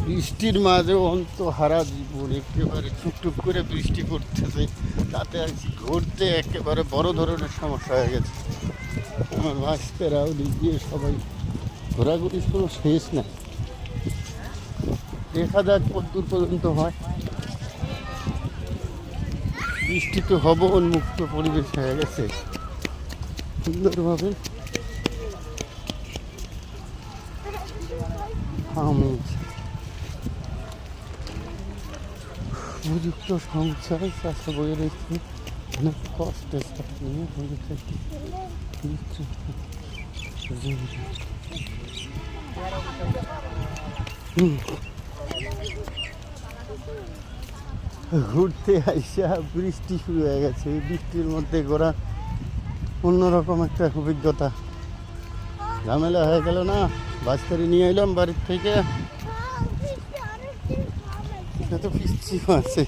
বৃষ্টির মাঝে অন্তহারা জীবন, একেবারে টুকটুক করে বৃষ্টি পড়তেছে, তাতে আজকে ঘুরতে একেবারে বড় ধরনের সমস্যা হয়ে গেছে। আমার বাচ্চারাও দিক দিয়ে সবাই ঘোরাঘুরির কোনো শেষ নাই। দেখা যাক কতদূর পর্যন্ত হয়। বৃষ্টি তো হব, উন্মুক্ত পরিবেশ হয়ে গেছে সুন্দরভাবে। আমি উপযুক্ত সংসার চাষা বয়ে রেখে অনেক কষ্টে নিয়ে ঘুরতে আইসা বৃষ্টি শুরু হয়ে গেছে। এই বৃষ্টির মধ্যে ঘোরা অন্যরকম একটা অভিজ্ঞতা। ঝামেলা হয়ে গেল না, বাচ্চারি নিয়ে এলাম বাড়ির থেকে, এত পিচ্ছি আছে।